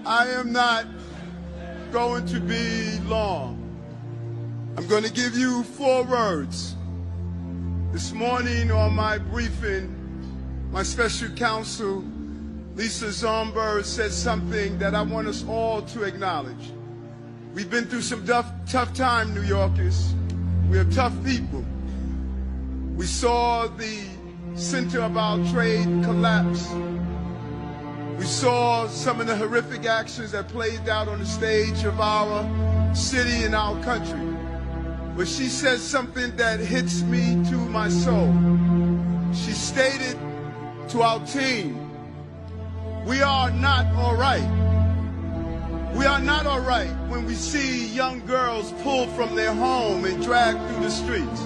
I am not going to be long. I'm going to give you 4 words. This morning on my briefing, my special counsel, Lisa Zomberg, said something that I want us all to acknowledge. We've been through some tough time, New Yorkers. We are tough people. We saw the center of our trade collapse. We saw some of the horrific actions that played out on the stage of our city and our country. But she said something that hits me to my soul. She stated to our team, we are not all right. We are not all right when we see young girls pulled from their home and dragged through the streets.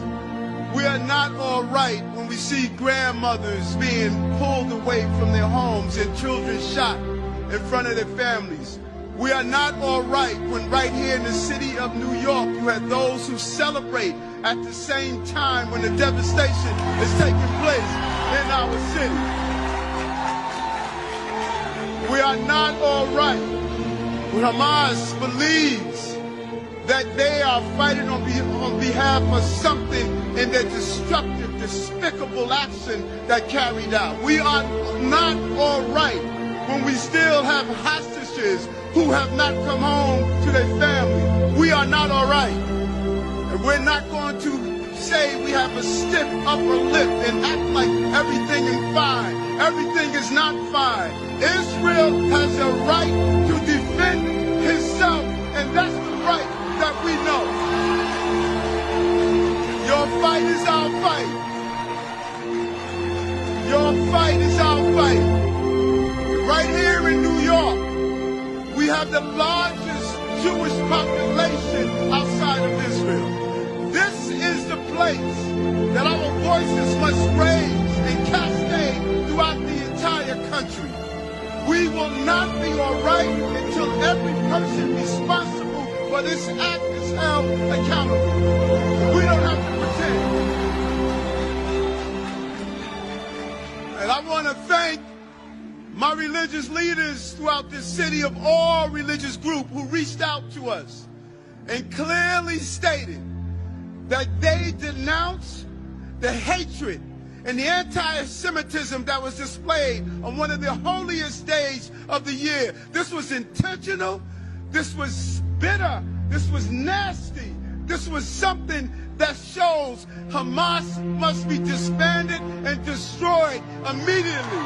We are not all right when we see grandmothers being pulled away from their homes and children shot in front of their families. We are not all right when right here in the city of New York you have those who celebrate at the same time when the devastation is taking place in our city. We are not all right when Hamas believes that they are fighting on behalf of something in their destructive, despicable action that carried out. We are not all right when we still have hostages who have not come home to their family. We are not all right. And we're not going to say we have a stiff upper lip and act like everything is fine. Everything is not fine. Israel has a right to defend himself, and that's the right that we know. Your fight is our fight. Your fight is our fight. Right here in New York, we have the largest Jewish population outside of Israel. This is the place that our voices must raise and cascade throughout the entire country. We will not be all right until every person responsible for this act is held accountable. We don't have to pretend. And I want to thank my religious leaders throughout this city of all religious groups who reached out to us and clearly stated that they denounced the hatred and the anti-Semitism that was displayed on one of the holiest days of the year. This was intentional. This was bitter. This was nasty. This was something that shows Hamas must be disbanded and destroyed immediately.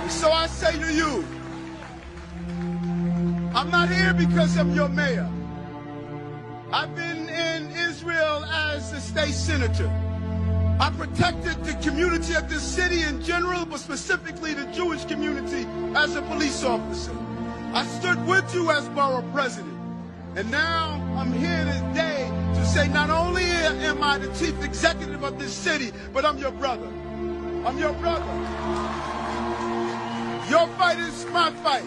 So I say to you, I'm not here because I'm your mayor. I've been in Israel as a state senator. I protected the community of this city in general, but specifically the Jewish community as a police officer. I stood with you as borough president. And now I'm here today to say not only am I the chief executive of this city, but I'm your brother. I'm your brother. Your fight is my fight.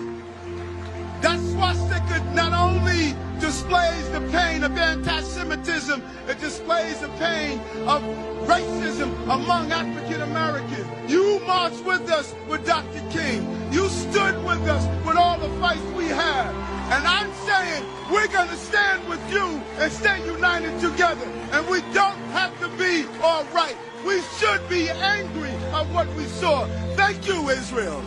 That swastika not only displays the pain of anti-Semitism, it displays the pain of racism among African Americans. You marched with us with Dr. King. You stood with us with all the fights we have. And I'm saying we're going to stand with you and stay united together. And we don't have to be all right. We should be angry at what we saw. Thank you, Israel.